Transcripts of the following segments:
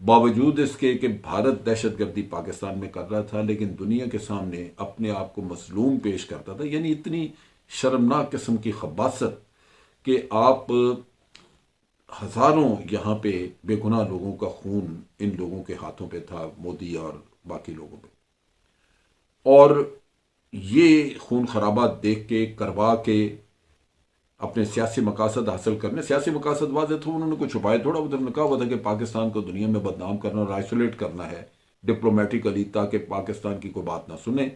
باوجود اس کے کہ بھارت دہشت گردی پاکستان میں کر رہا تھا، لیکن دنیا کے سامنے اپنے آپ کو مظلوم پیش کرتا تھا. یعنی اتنی شرمناک قسم کی خباثت کہ آپ ہزاروں یہاں پہ بے گناہ لوگوں کا خون ان لوگوں کے ہاتھوں پہ تھا، مودی اور باقی لوگوں پہ. اور یہ خون خرابات دیکھ کے، کروا کے، اپنے سیاسی مقاصد حاصل کرنے، سیاسی مقاصد واضح تھے، انہوں نے کچھ چھپائے تھوڑا. ادھر نے کہا ہوا تھا کہ پاکستان کو دنیا میں بدنام کرنا اور آئسولیٹ کرنا ہے ڈپلومیٹکلی، تاکہ پاکستان کی کوئی بات نہ سنے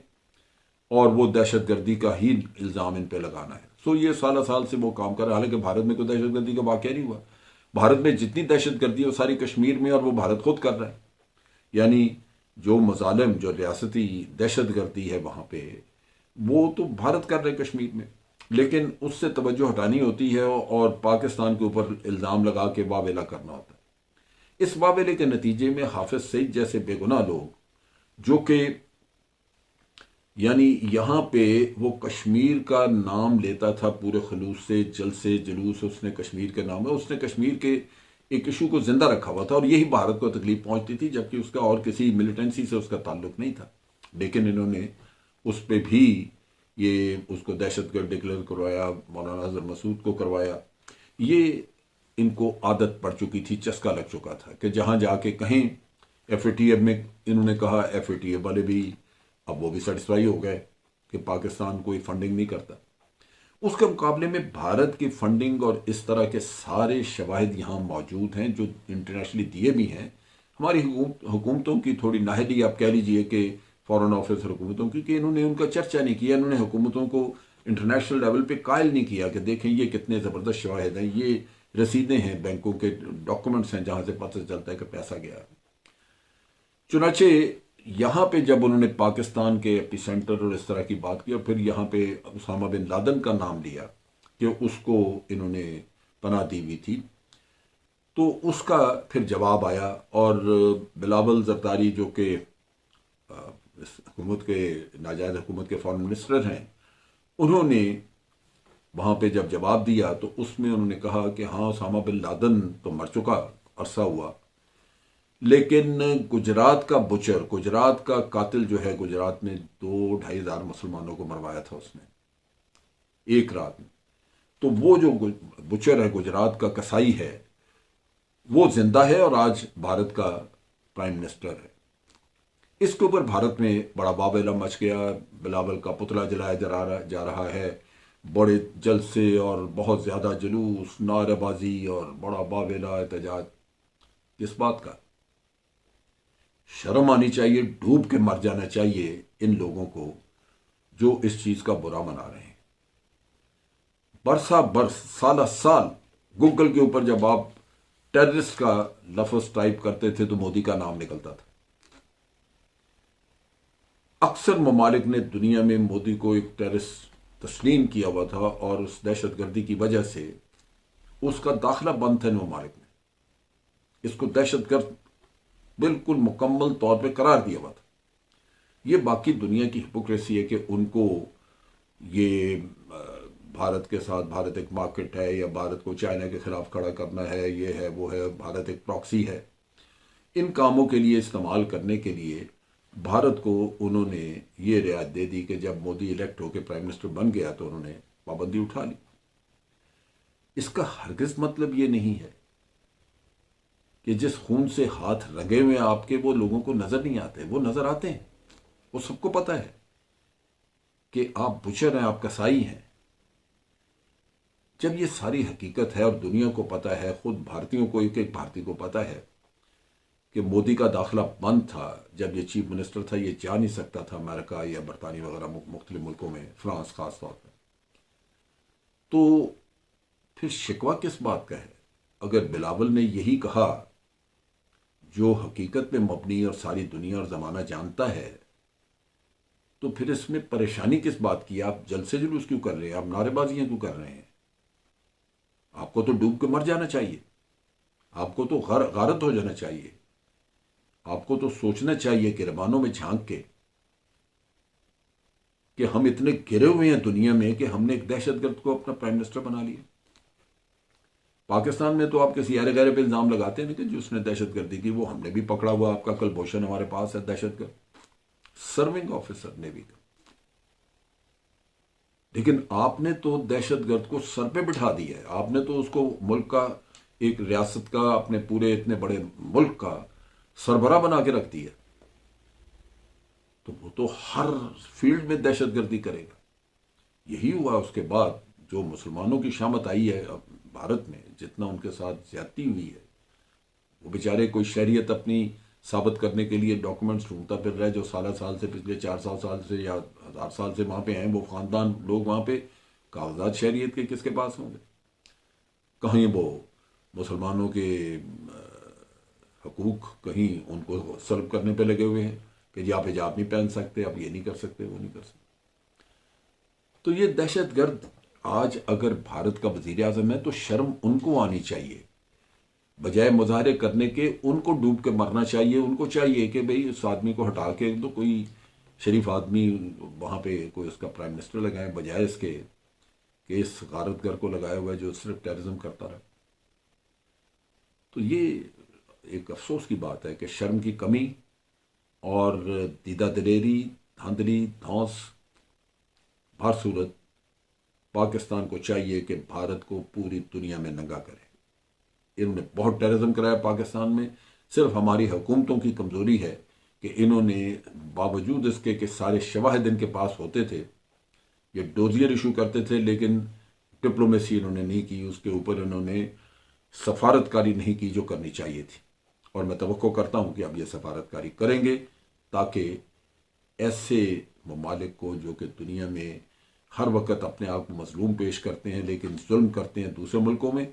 اور وہ دہشت گردی کا ہی الزام ان پہ لگانا ہے. سو یہ سالہ سال سے وہ کام کر رہا ہے، حالانکہ بھارت میں کوئی دہشت گردی کا واقعہ نہیں ہوا. بھارت میں جتنی دہشت گردی ہے وہ ساری کشمیر میں، اور وہ بھارت خود کر رہا ہے. یعنی جو مظالم، جو ریاستی دہشت گردی ہے وہاں پہ، وہ تو بھارت کر رہے کشمیر میں، لیکن اس سے توجہ ہٹانی ہوتی ہے اور پاکستان کے اوپر الزام لگا کے واویلا کرنا ہوتا ہے. اس واویلے کے نتیجے میں حافظ سعید جیسے بے گناہ لوگ، جو کہ یعنی یہاں پہ وہ کشمیر کا نام لیتا تھا پورے خلوص سے، جلسے جلوس اس نے کشمیر کے نام ہے، اس نے کشمیر کے ایک ایشو کو زندہ رکھا ہوا تھا، اور یہی بھارت کو تکلیف پہنچتی تھی، جبکہ اس کا اور کسی ملیٹنسی سے اس کا تعلق نہیں تھا. لیکن انہوں نے اس پہ بھی یہ اس کو دہشت گرد ڈکلیئر کروایا، مولانا اظہر مسعود کو کروایا. یہ ان کو عادت پڑ چکی تھی، چسکا لگ چکا تھا کہ جہاں جا کے کہیں ایف اے ٹی ایف میں، انہوں نے کہا ایف اے ٹی ایف والے بھی اب وہ بھی سیٹسفائی ہو گئے کہ پاکستان کوئی فنڈنگ نہیں کرتا. اس کے مقابلے میں بھارت کی فنڈنگ اور اس طرح کے سارے شواہد یہاں موجود ہیں جو انٹرنیشنلی دیے بھی ہیں. ہماری حکومتوں کی تھوڑی نااہلی آپ کہہ لیجئے کہ فورن آفس حکومتوں کی، کہ انہوں نے ان کا چرچا نہیں کیا، انہوں نے حکومتوں کو انٹرنیشنل لیول پہ قائل نہیں کیا کہ دیکھیں یہ کتنے زبردست شواہد ہیں، یہ رسیدیں ہیں، بینکوں کے ڈاکومنٹس ہیں جہاں سے پتہ چلتا ہے کہ پیسہ گیا. چنانچہ یہاں پہ جب انہوں نے پاکستان کے ایپی سینٹر اور اس طرح کی بات کی، اور پھر یہاں پہ اسامہ بن لادن کا نام لیا کہ اس کو انہوں نے پناہ دی ہوئی تھی، تو اس کا پھر جواب آیا. اور بلاول زرداری جو کہ اس حکومت کے، ناجائز حکومت کے فارن منسٹر ہیں، انہوں نے وہاں پہ جب جواب دیا تو اس میں انہوں نے کہا کہ ہاں اسامہ بن لادن تو مر چکا، عرصہ ہوا، لیکن گجرات کا بچر، گجرات کا قاتل جو ہے، گجرات میں 2-2.5 ہزار مسلمانوں کو مروایا تھا اس نے ایک رات میں، تو وہ جو بچر ہے، گجرات کا کسائی ہے، وہ زندہ ہے اور آج بھارت کا پرائم منسٹر ہے. اس کے اوپر بھارت میں بڑا واویلا مچ گیا، بلاول کا پتلا جلایا جا رہا ہے، بڑے جلسے اور بہت زیادہ جلوس، نعرہ بازی اور بڑا واویلا، احتجاج. کس بات کا؟ شرم آنی چاہیے، ڈوب کے مر جانا چاہیے ان لوگوں کو جو اس چیز کا برا منا رہے ہیں. برسا برس، سالہ سال گوگل کے اوپر جب آپ ٹیررسٹ کا لفظ ٹائپ کرتے تھے تو مودی کا نام نکلتا تھا. اکثر ممالک نے دنیا میں مودی کو ایک ٹیررسٹ تسلیم کیا ہوا تھا، اور اس دہشت گردی کی وجہ سے اس کا داخلہ بند تھا ان ممالک میں. اس کو دہشت گرد بالکل مکمل طور پہ قرار دیا ہوا تھا. یہ باقی دنیا کی ہپوکریسی ہے کہ ان کو یہ بھارت کے ساتھ، بھارت ایک مارکیٹ ہے، یا بھارت کو چائنا کے خلاف کھڑا کرنا ہے، یہ ہے وہ ہے، بھارت ایک پراکسی ہے، ان کاموں کے لیے استعمال کرنے کے لیے بھارت کو انہوں نے یہ رعایت دے دی کہ جب مودی الیکٹ ہو کے پرائم منسٹر بن گیا تو انہوں نے پابندی اٹھا لی. اس کا ہرگز مطلب یہ نہیں ہے کہ جس خون سے ہاتھ رنگے ہوئے آپ کے، وہ لوگوں کو نظر نہیں آتے، وہ نظر آتے ہیں. وہ سب کو پتہ ہے کہ آپ بچر ہیں، آپ کسائی ہیں. جب یہ ساری حقیقت ہے اور دنیا کو پتہ ہے، خود بھارتیوں کو، ایک ایک بھارتی کو پتہ ہے کہ مودی کا داخلہ بند تھا، جب یہ چیف منسٹر تھا یہ جا نہیں سکتا تھا امریکہ یا برطانیہ وغیرہ مختلف ملکوں میں، فرانس خاص طور پہ، تو پھر شکوہ کس بات کا ہے؟ اگر بلاول نے یہی کہا جو حقیقت پہ مبنی اور ساری دنیا اور زمانہ جانتا ہے، تو پھر اس میں پریشانی کس بات کی؟ آپ جلسے جلوس کیوں کر رہے ہیں؟ آپ نعرے بازیاں کیوں کر رہے ہیں؟ آپ کو تو ڈوب کے مر جانا چاہیے، آپ کو تو غارت ہو جانا چاہیے، آپ کو تو سوچنا چاہیے کہ رمانوں میں جھانک کے کہ ہم اتنے گرے ہوئے ہیں دنیا میں کہ ہم نے ایک دہشت گرد کو اپنا پرائم منسٹر بنا لیا. پاکستان میں تو آپ کسی ایرے غیرے پہ الزام لگاتے ہیں لیکن جو اس نے دہشت گردی کی وہ ہم نے بھی پکڑا ہوا، آپ کا کلبھوشن ہمارے پاس ہے دہشت گرد، سرونگ آفیسر نیوی کا۔ لیکن آپ نے تو دہشت گرد کو سر پہ بٹھا دیا ہے، آپ نے تو اس کو ملک کا، ایک ریاست کا، اپنے پورے اتنے بڑے ملک کا سربراہ بنا کے رکھ دیا، تو وہ تو ہر فیلڈ میں دہشت گردی کرے گا۔ یہی ہوا اس کے بعد جو مسلمانوں کی شامت آئی ہے اب بھارت میں، جتنا ان کے ساتھ زیادتی ہوئی ہے، وہ بیچارے کوئی شہریت اپنی ثابت کرنے کے لیے ڈاکومنٹس ڈھونڈتا پھر رہا ہے، جو سالہ سال سے، پچھلے 400 سال سے یا 1000 سال سے وہاں پہ ہیں، وہ خاندان لوگ وہاں پہ کاغذات شہریت کے کس کے پاس ہوں گے؟ کہیں وہ مسلمانوں کے حقوق کہیں ان کو سلب کرنے پہ لگے ہوئے ہیں کہ جی آپ حجاب نہیں پہن سکتے، آپ یہ نہیں کر سکتے، وہ نہیں کر سکتے۔ تو یہ دہشت گرد آج اگر بھارت کا وزیر اعظم ہے تو شرم ان کو آنی چاہیے، بجائے مظاہرے کرنے کے ان کو ڈوب کے مرنا چاہیے۔ ان کو چاہیے کہ بھئی اس آدمی کو ہٹا کے تو کوئی شریف آدمی وہاں پہ کوئی اس کا پرائم منسٹر لگائیں، بجائے اس کے کہ اس غارت گر کو لگایا ہوا ہے جو صرف ٹیررزم کرتا رہا۔ تو یہ ایک افسوس کی بات ہے کہ شرم کی کمی اور دیدہ دلیری، دھاندلی، دھونس، ہر صورت پاکستان کو چاہیے کہ بھارت کو پوری دنیا میں ننگا کرے۔ انہوں نے بہت ٹیررزم کرایا پاکستان میں، صرف ہماری حکومتوں کی کمزوری ہے کہ انہوں نے باوجود اس کے کہ سارے شواہد ان کے پاس ہوتے تھے، یہ ڈوزیئر ایشو کرتے تھے، لیکن ڈپلومیسی انہوں نے نہیں کی، اس کے اوپر انہوں نے سفارت کاری نہیں کی جو کرنی چاہیے تھی۔ اور میں توقع کرتا ہوں کہ اب یہ سفارت کاری کریں گے تاکہ ایسے ممالک کو جو کہ دنیا میں ہر وقت اپنے آپ کو مظلوم پیش کرتے ہیں لیکن ظلم کرتے ہیں دوسرے ملکوں میں،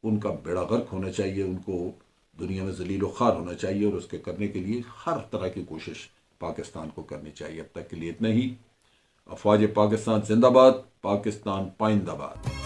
ان کا بیڑا غرق ہونا چاہیے، ان کو دنیا میں ذلیل و خوار ہونا چاہیے، اور اس کے کرنے کے لیے ہر طرح کی کوشش پاکستان کو کرنی چاہیے۔ اب تک کے لیے اتنا ہی۔ افواج پاکستان زندہ باد، پاکستان پائندہ باد۔